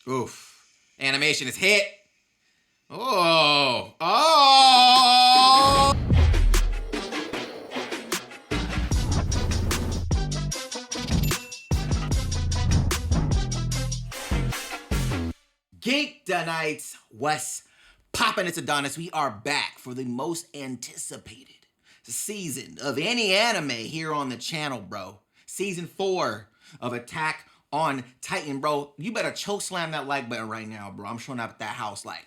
Oof. Animation is hit. Oh. Oh. geek'd Nights, what's poppin'? It's Adonis. We are back for the most anticipated season of any anime here on the channel, bro. Season 4 of Attack on Titan, bro. You better choke slam that like button right now, bro. I'm showing up at that house like,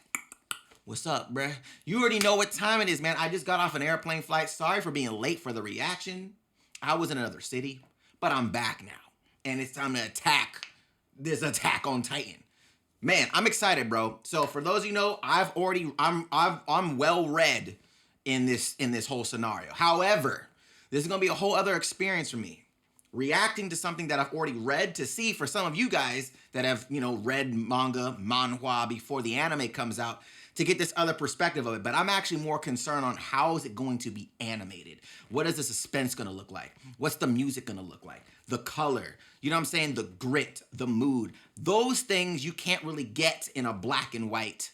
what's up, bruh? You already know what time it is, man. I just got off an airplane flight. Sorry for being late for the reaction. I was in another city, but I'm back now. And it's time to attack this Attack on Titan. Man, I'm excited, bro. So for those of you know, I'm well read in this whole scenario. However, this is gonna be a whole other experience for me. Reacting to something that I've already read to see for some of you guys that have, read manhwa before the anime comes out to get this other perspective of it. But I'm actually more concerned on how is it going to be animated? What is the suspense gonna look like? What's the music gonna look like? The color, you know what I'm saying? The grit, the mood. Those things you can't really get in a black and white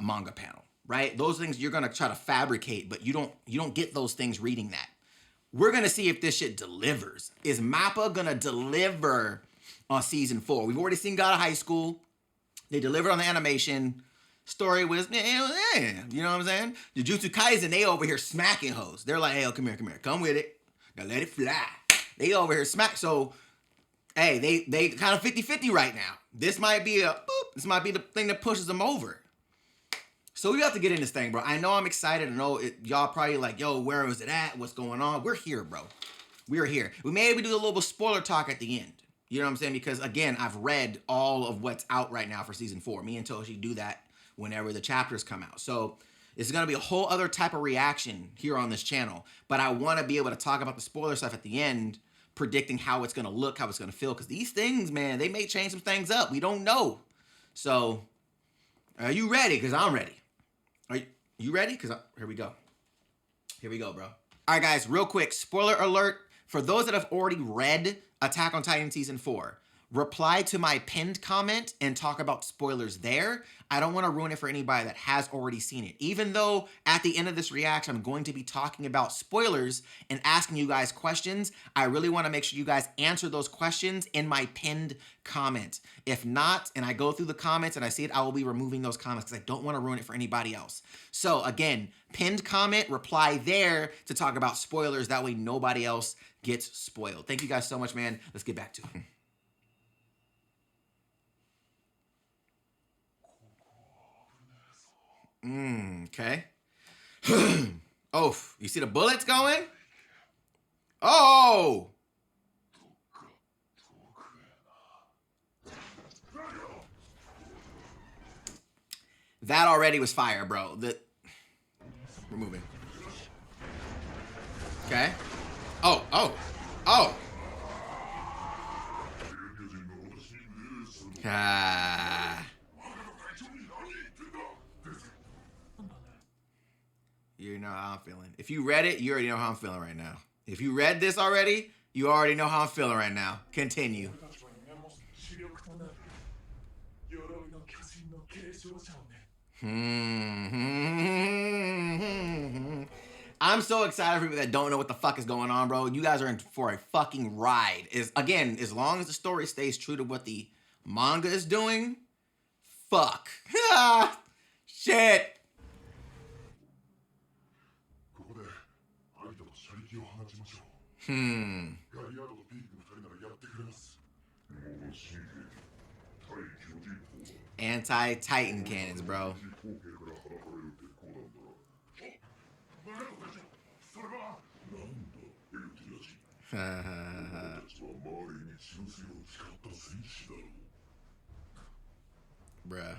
manga panel, right? Those things you're gonna try to fabricate, but you don't get those things reading that. We're gonna see if this shit delivers. Is Mappa gonna deliver on season 4? We've already seen God of High School. They delivered on the animation. Story was, you know what I'm saying? Jujutsu Kaisen, they over here smacking hoes. They're like, hey, come here, come with it. Now let it fly. They over here smack. So, hey, they kind of 50-50 right now. This might be this might be the thing that pushes them over. So we have to get in this thing, bro. I know I'm excited. I know y'all probably like, yo, where was it at? What's going on? We're here, bro. We're here. We maybe do a little bit spoiler talk at the end. You know what I'm saying? Because, again, I've read all of what's out right now for season 4. Me and Toshi do that whenever the chapters come out. So it's going to be a whole other type of reaction here on this channel. But I want to be able to talk about the spoiler stuff at the end, predicting how it's going to look, how it's going to feel. Because these things, man, they may change some things up. We don't know. So are you ready? Because I'm ready. Are you ready? Because here we go. Here we go, bro. All right, guys, real quick. Spoiler alert. For those that have already read Attack on Titan Season 4, reply to my pinned comment and talk about spoilers there. I don't want to ruin it for anybody that has already seen it. Even though at the end of this reaction, I'm going to be talking about spoilers and asking you guys questions, I really want to make sure you guys answer those questions in my pinned comment. If not, and I go through the comments and I see it, I will be removing those comments because I don't want to ruin it for anybody else. So again, pinned comment, reply there to talk about spoilers. That way nobody else gets spoiled. Thank you guys so much, man. Let's get back to it. Okay. Oh, you see the bullets going? Oh! That already was fire, bro. We're moving. Okay. Oh. Ah. You know how I'm feeling. If you read it, you already know how I'm feeling right now. If you read this already, you already know how I'm feeling right now. Continue. I'm so excited for people that don't know what the fuck is going on, bro. You guys are in for a fucking ride. Again, as long as the story stays true to what the manga is doing, fuck. Shit. Anti-Titan cannons, bro. Bruh.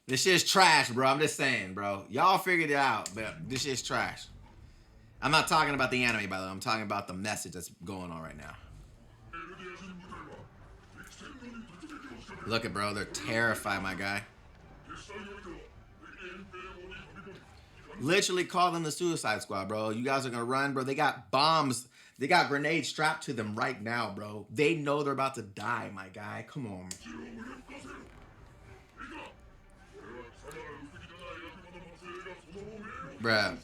This shit's trash, bro. I'm just saying, bro. Y'all figured it out, but this shit's trash. I'm not talking about the anime, by the way. I'm talking about the message that's going on right now. Look at, bro. They're terrified, my guy. Literally call them the Suicide Squad, bro. You guys are gonna run, bro. They got bombs. They got grenades strapped to them right now, bro. They know they're about to die, my guy. Come on. Bruh.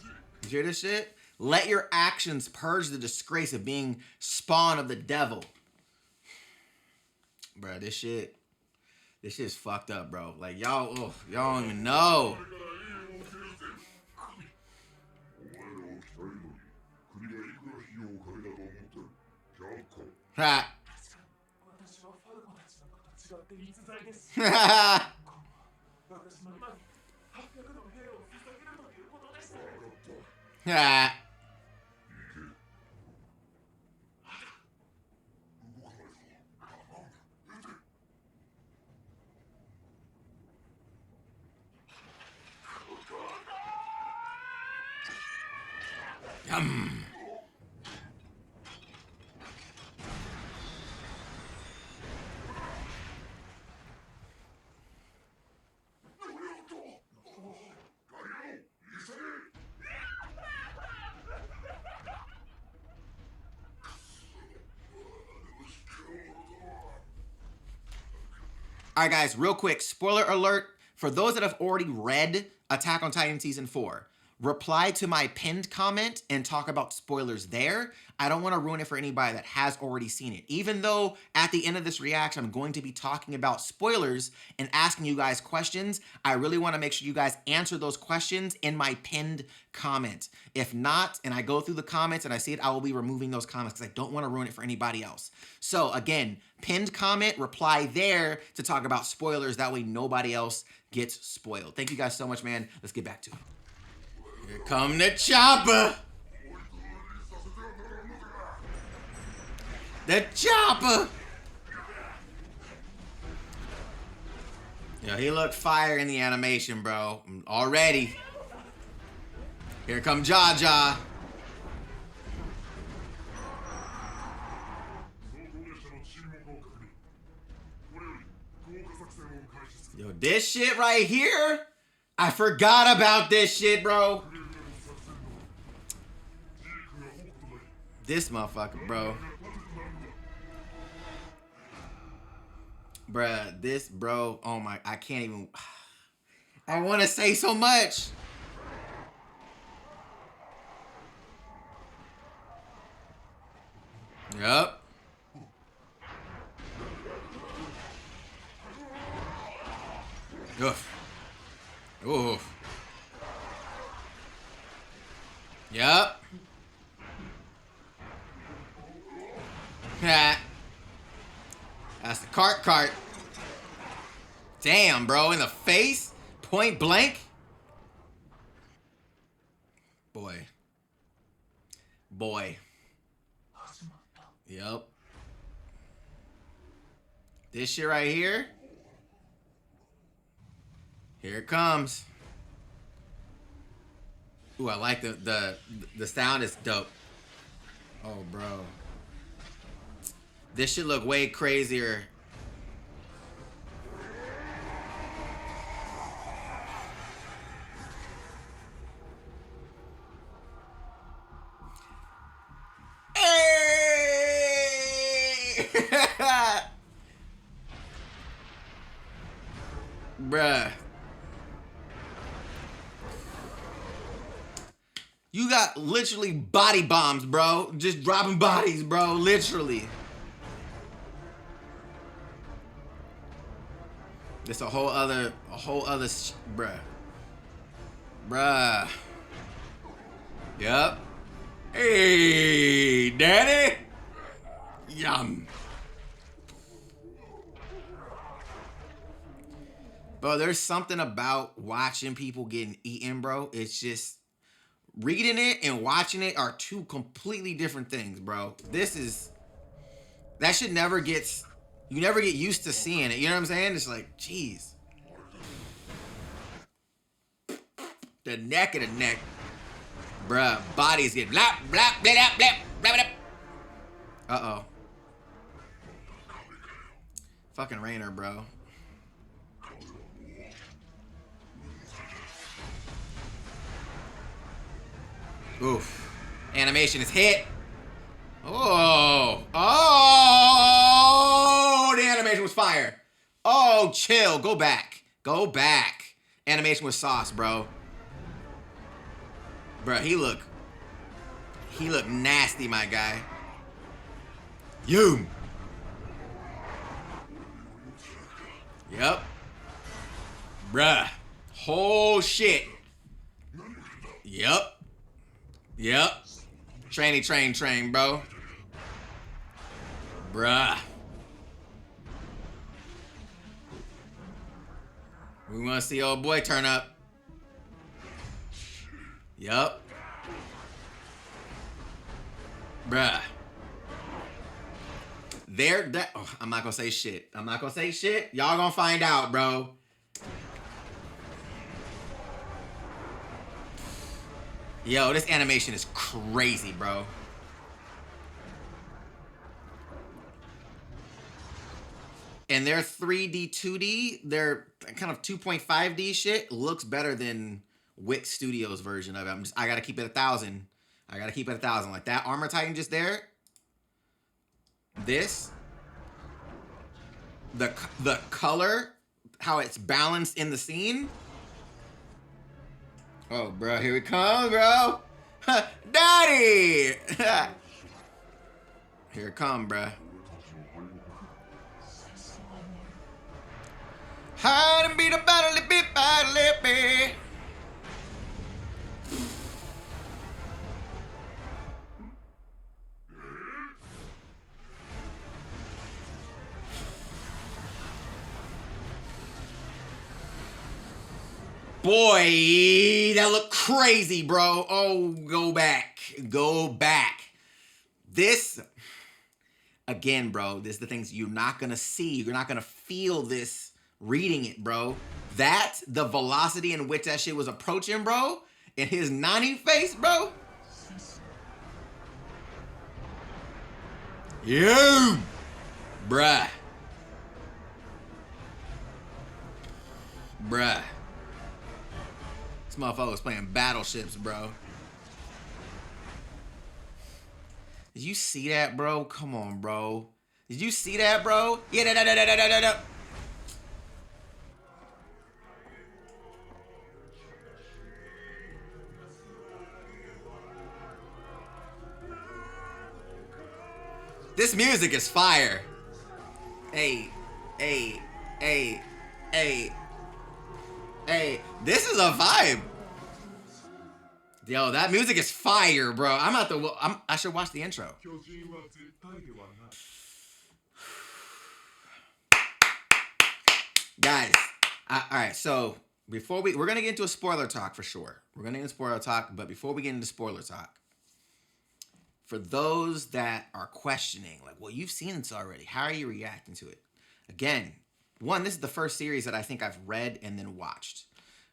You hear this shit? Let your actions purge the disgrace of being spawn of the devil. Bruh, this shit is fucked up, bro. Like, y'all don't even know. Ha. Ha. All right, guys, real quick, spoiler alert. For those that have already read Attack on Titan Season 4, reply to my pinned comment and talk about spoilers there. I don't want to ruin it for anybody that has already seen it. Even though at the end of this reaction, I'm going to be talking about spoilers and asking you guys questions, I really want to make sure you guys answer those questions in my pinned comment. If not, and I go through the comments and I see it, I will be removing those comments because I don't want to ruin it for anybody else. So again, pinned comment, reply there to talk about spoilers. That way nobody else gets spoiled. Thank you guys so much, man. Let's get back to it. Here come the chopper. The chopper. Yo, he looked fire in the animation, bro. Already. Here come Jaja. Yo, this shit right here, I forgot about this shit, bro. This motherfucker, bro. Bruh, this, bro, oh my, I can't even, I want to say so much. Yup. Oof. Oof. Yup. That's the cart. Damn, bro, in the face? Point blank? Boy. Yep. This shit right here. Here it comes. Ooh, I like the sound is dope. Oh, bro. This should look way crazier. Hey! Bruh. You got literally body bombs, bro. Just dropping bodies, bro. Literally. It's a whole other, bruh. Yup. Hey, daddy. Yum. Bro, there's something about watching people getting eaten, bro. It's just, reading it and watching it are two completely different things, bro. That shit never gets, you never get used to seeing it. You know what I'm saying? It's like, jeez. The neck of the neck. Bruh, bodies get blap, blap, blap, blap, blap, blap. Uh-oh. Fucking Rainer, bro. Oof. Animation is hit. Oh. Oh, the animation was fire. Oh, chill. Go back. Go back. Animation was sauce, bro. Bro, he look nasty, my guy. You. Yep. Bruh. Whole shit. Yep. Yep. Train, bro. Bruh. We want to see old boy turn up. Yup. Bruh. I'm not gonna say shit. Y'all gonna find out, bro. Yo, this animation is crazy, bro. And their 3D, 2D, their kind of 2.5D shit looks better than Wick Studios version of it. I gotta keep it 1,000. Like that Armor Titan just there. This. The color, how it's balanced in the scene. Oh, bro, here we come, bro. Daddy! Here it come, bro. Hide and beat a battle, be. Boy, that looked crazy, bro. Oh, go back. This, again, bro, this is the things you're not gonna see. You're not gonna feel this reading it, bro. The velocity in which that shit was approaching, bro, and his Nani face, bro. You, bruh. This motherfucker was playing battleships, bro. Did you see that, bro? Come on, bro. Did you see that, bro? Yeah, da. This music is fire. Hey. This is a vibe. Yo, that music is fire, bro. I should watch the intro. Guys, all right, so before we're gonna get into a spoiler talk for sure. But before we get into spoiler talk, for those that are questioning, like, well, you've seen this already. How are you reacting to it? Again, one, this is the first series that I think I've read and then watched.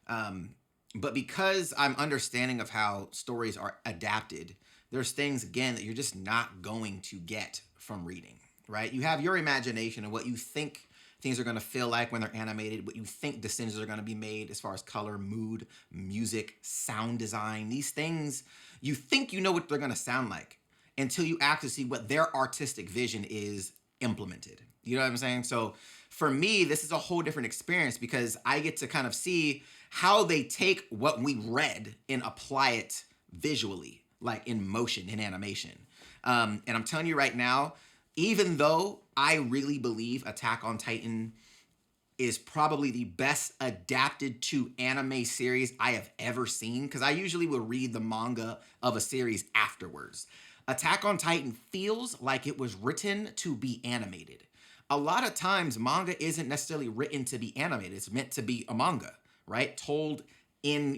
But because I'm understanding of how stories are adapted, there's things, again, that you're just not going to get from reading, right? You have your imagination and what you think things are going to feel like when they're animated, what you think decisions are going to be made as far as color, mood, music, sound design. These things, you think you know what they're going to sound like until you actually see what their artistic vision is implemented. You know what I'm saying? So for me, this is a whole different experience because I get to kind of see how they take what we read and apply it visually, like in motion, in animation. And I'm telling you right now, even though I really believe Attack on Titan is probably the best adapted to anime series I have ever seen, because I usually will read the manga of a series afterwards. Attack on Titan feels like it was written to be animated. A lot of times, manga isn't necessarily written to be animated. It's meant to be a manga, right? Told in,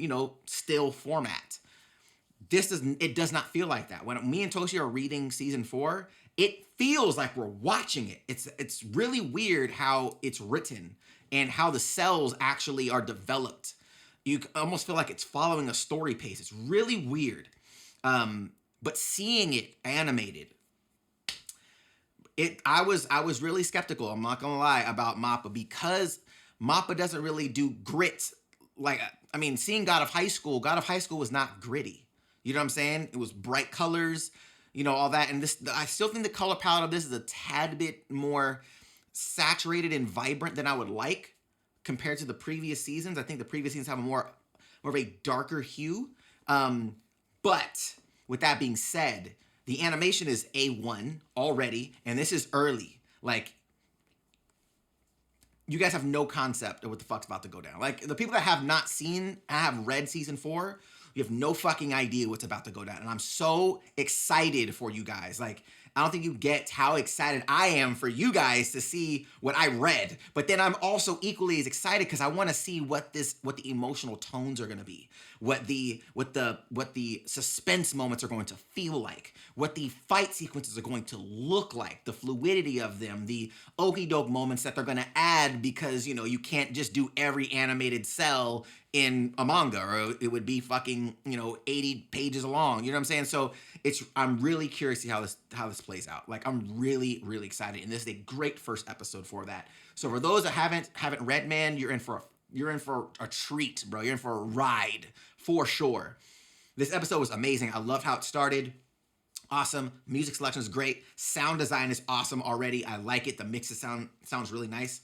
still format. It does not feel like that. When me and Toshi are reading season 4, it feels like we're watching it. It's really weird how it's written and how the cells actually are developed. You almost feel like it's following a story pace. It's really weird. But seeing it animated, I was really skeptical, I'm not gonna lie, about Mappa, because Mappa doesn't really do grit. Seeing God of High School was not gritty. You know what I'm saying? It was bright colors, all that. And this, I still think the color palette of this is a tad bit more saturated and vibrant than I would like compared to the previous seasons. I think the previous seasons have a more of a darker hue. But with that being said, the animation is A1 already, and this is early. Like, you guys have no concept of what the fuck's about to go down. Like, the people that have not seen, have read season 4, you have no fucking idea what's about to go down. And I'm so excited for you guys. Like, I don't think you get how excited I am for you guys to see what I read. But then I'm also equally as excited because I want to see what the emotional tones are going to be, what the suspense moments are going to feel like, what the fight sequences are going to look like, the fluidity of them, the okie doke moments that they're going to add because, you can't just do every animated cell in a manga, or it would be fucking 80 pages long. You know what I'm saying? So I'm really curious to see how this plays out. Like, I'm really, really excited, and this is a great first episode for that. So for those that haven't read, man, you're in for a treat, bro. You're in for a ride for sure. This episode was amazing. I loved how it started. Awesome. Music selection is great. Sound design is awesome already. I like it. The mix of sounds really nice.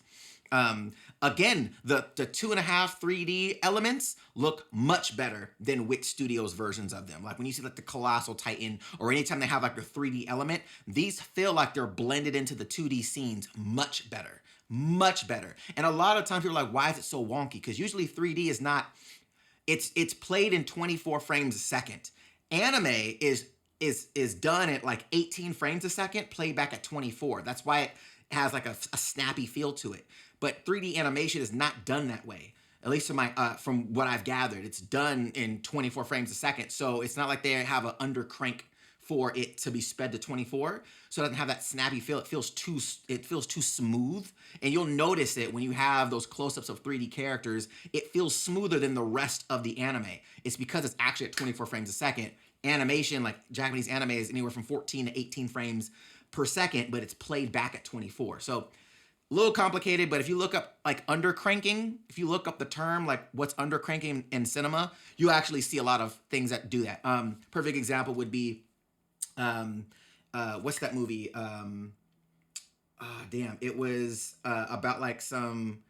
Again, the 2.5 3D elements look much better than Wit Studios versions of them. Like when you see like the Colossal Titan, or anytime they have like the 3D element, these feel like they're blended into the 2D scenes much better. Much better. And a lot of times people are like, why is it so wonky? Because usually 3D is not, it's played in 24 frames a second. Anime is done at like 18 frames a second, played back at 24. That's why it has like a snappy feel to it. But 3D animation is not done that way. At least from what I've gathered, it's done in 24 frames a second. So it's not like they have an under crank for it to be sped to 24. So it doesn't have that snappy feel. It feels too smooth. And you'll notice it when you have those close-ups of 3D characters. It feels smoother than the rest of the anime. It's because it's actually at 24 frames a second. Animation, like Japanese anime, is anywhere from 14 to 18 frames per second, but it's played back at 24. So a little complicated, but if you look up like undercranking, if you look up the term, like what's undercranking in cinema, you actually see a lot of things that do that. Perfect example would be, what's that movie? It was about like some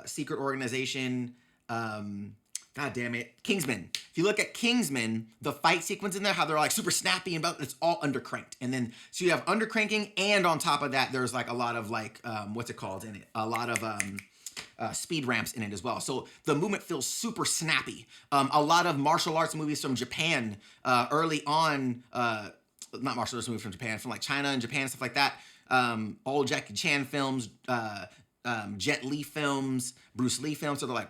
secret organization. God damn it, Kingsman. If you look at Kingsman, the fight sequence in there, how they're like super snappy and it's all undercranked. And then, so you have undercranking, and on top of that, there's like a lot of like, what's it called in it? A lot of speed ramps in it as well. So the movement feels super snappy. A lot of martial arts movies from Japan early on, not martial arts movies from Japan, from like China and Japan and stuff like that. Old Jackie Chan films, Jet Li films, Bruce Lee films. So they're like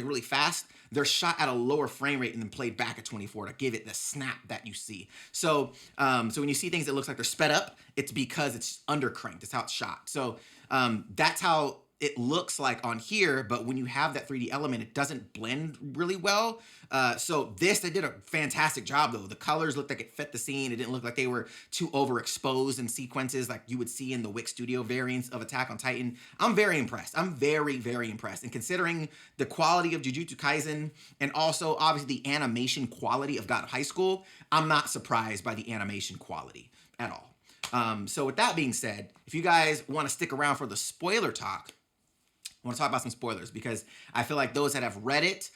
really fast. They're shot at a lower frame rate and then played back at 24 to give it the snap that you see. So when you see things that looks like they're sped up, it's because it's undercranked. It's how it's shot. So that's how it looks like on here. But when you have that 3D element, it doesn't blend really well. So they did a fantastic job though. The colors looked like it fit the scene. It didn't look like they were too overexposed in sequences like you would see in the Wick Studio variants of Attack on Titan. I'm very impressed. I'm very, very impressed. And considering the quality of Jujutsu Kaisen and also obviously the animation quality of God of High School, I'm not surprised by the animation quality at all. So with that being said, if you guys want to stick around for the spoiler talk, I want to talk about some spoilers because I feel like those that have read it,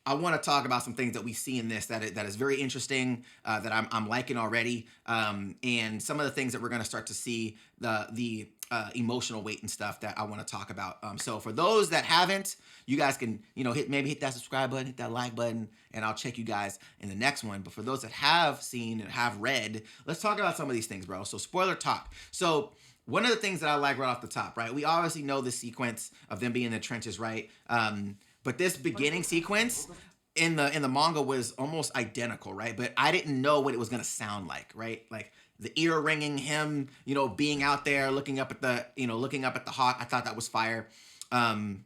I want to talk about some things that we see in this that is very interesting, that I'm liking already, and some of the things that we're going to start to see, the emotional weight and stuff that I want to talk about. So for those that haven't, you guys can hit that subscribe button, hit that like button, and I'll check you guys in the next one. But for those that have seen and have read, let's talk about some of these things, bro. So spoiler talk. So one of the things that I like right off the top, right? We obviously know the sequence of them being in the trenches, right? But this beginning sequence in the manga was almost identical, right? But I didn't know what it was gonna sound like, right? Like the ear ringing, him, being out there looking up at the hawk. I thought that was fire. The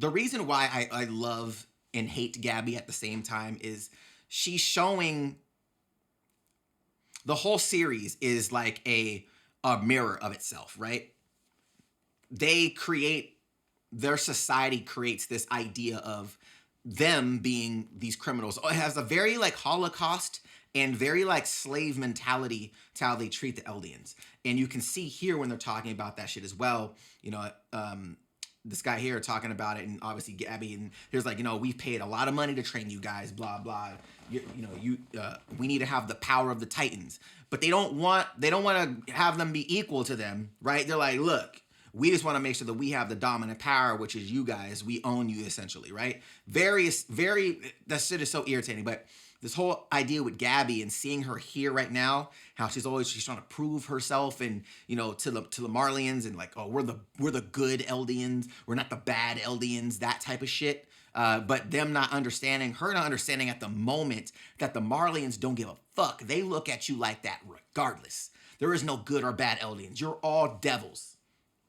reason why I love and hate Gabby at the same time is she's showing. The whole series is like a mirror of itself, right? Their society creates this idea of them being these criminals. It has a very like Holocaust and very like slave mentality to how they treat the Eldians. And you can see here when they're talking about that shit as well. You know, this guy here talking about it, and obviously Gabby, and there's like, you know, we've paid a lot of money to train you guys, blah blah. We need to have the power of the Titans, but they don't want to have them be equal to them, right? They're like, look, we just want to make sure that we have the dominant power, which is you guys. We own you essentially, right? That shit is so irritating. But this whole idea with Gabby and seeing her here right now, how she's trying to prove herself, and you know, to the Marlians, and like, oh, we're the good Eldians, we're not the bad Eldians, that type of shit. But them not understanding at the moment that the Marlians don't give a fuck. They look at you like that regardless. There is no good or bad Eldians. You're all devils.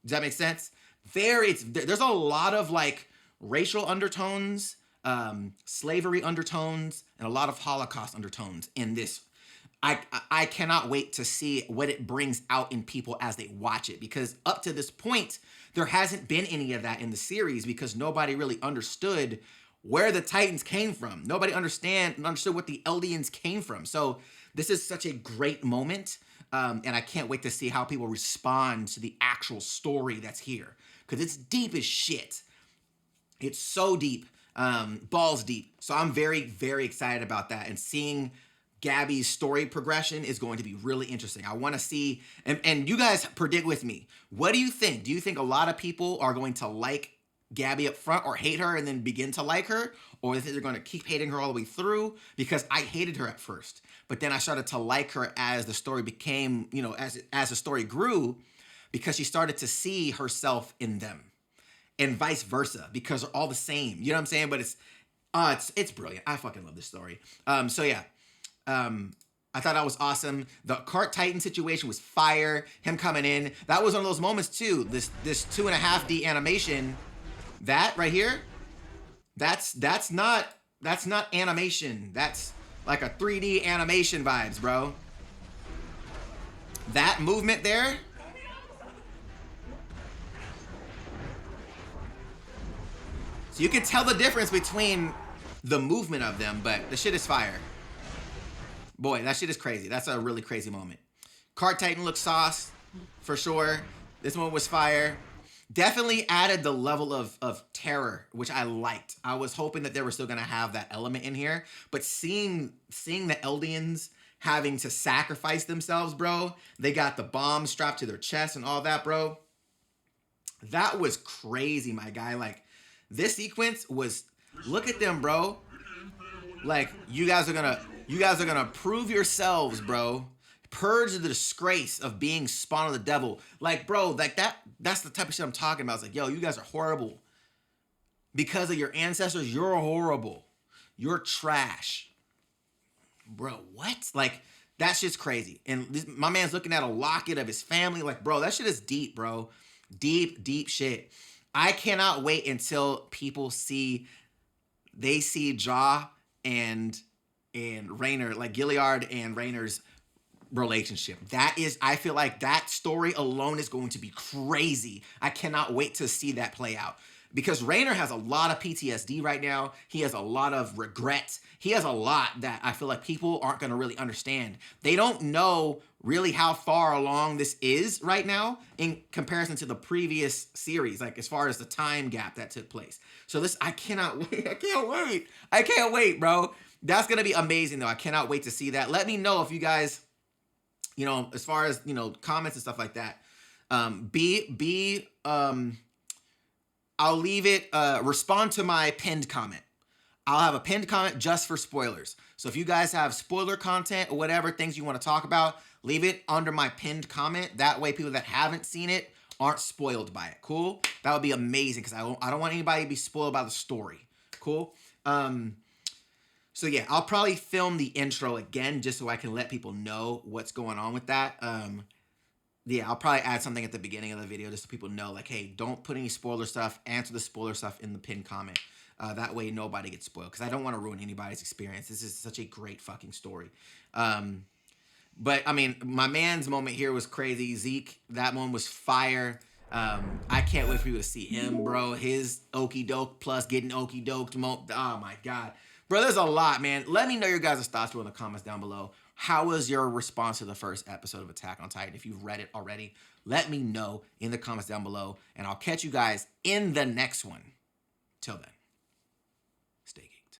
Does that make sense? There's a lot of like racial undertones, slavery undertones, and a lot of Holocaust undertones in this. I cannot wait to see what it brings out in people as they watch it, because up to this point, there hasn't been any of that in the series, because nobody really understood where the Titans came from. Nobody understood what the Eldians came from. So this is such a great moment. And I can't wait to see how people respond to the actual story that's here, because it's deep as shit. It's so deep, balls deep. So I'm very, very excited about that. And seeing Gabby's story progression is going to be really interesting. I want to see, and you guys predict with me. What do you think? Do you think a lot of people are going to like Gabby up front, or hate her and then begin to like her? Or do you think they're going to keep hating her all the way through? Because I hated her at first, but then I started to like her as the story became, you know, as the story grew, because she started to see herself in them, and vice versa, because they're all the same. You know what I'm saying? But it's brilliant. I fucking love this story. So yeah. I thought that was awesome. The Cart Titan situation was fire. Him coming in. That was one of those moments too. This 2.5D animation, that right here, that's not animation. That's like a 3D animation vibes, bro. That movement there. So you can tell the difference between the movement of them, but the shit is fire. Boy, that shit is crazy. That's a really crazy moment. Cart Titan looks sauce, for sure. This one was fire. Definitely added the level of terror, which I liked. I was hoping that they were still going to have that element in here. But seeing the Eldians having to sacrifice themselves, bro. They got the bombs strapped to their chest and all that, bro. That was crazy, my guy. Like, this sequence was, look at them, bro. Like, you guys are gonna prove yourselves, bro. Purge the disgrace of being spawn of the devil. Like, bro, like that's the type of shit I'm talking about. It's like, yo, you guys are horrible. Because of your ancestors, you're horrible. You're trash. Bro, what? Like, that shit's crazy. And my man's looking at a locket of his family. Like, bro, that shit is deep, bro. Deep, deep shit. I cannot wait until people see Jaw and Raynor, like Gilliard and Raynor's relationship. I feel like that story alone is going to be crazy. I cannot wait to see that play out. Because Raynor has a lot of PTSD right now. He has a lot of regret. He has a lot that I feel like people aren't going to really understand. They don't know really how far along this is right now in comparison to the previous series, like as far as the time gap that took place. So I cannot wait. I can't wait, bro. That's going to be amazing, though. I cannot wait to see that. Let me know if you guys, you know, as far as, you know, comments and stuff like that. I'll leave it, respond to my pinned comment. I'll have a pinned comment just for spoilers. So if you guys have spoiler content or whatever, things you want to talk about, leave it under my pinned comment. That way people that haven't seen it aren't spoiled by it. Cool? That would be amazing, because I don't want anybody to be spoiled by the story. Cool? So yeah, I'll probably film the intro again just so I can let people know what's going on with that. Yeah, I'll probably add something at the beginning of the video just so people know, like, hey, don't put any spoiler stuff. Answer the spoiler stuff in the pinned comment. That way nobody gets spoiled, because I don't want to ruin anybody's experience. This is such a great fucking story. But, I mean, my man's moment here was crazy. Zeke, that one was fire. I can't wait for you to see him, bro. His okey doke plus getting okey doked. Oh my god, bro. There's a lot, man. Let me know your guys' thoughts in the comments down below. How was your response to the first episode of Attack on Titan? If you've read it already, let me know in the comments down below, and I'll catch you guys in the next one. Till then.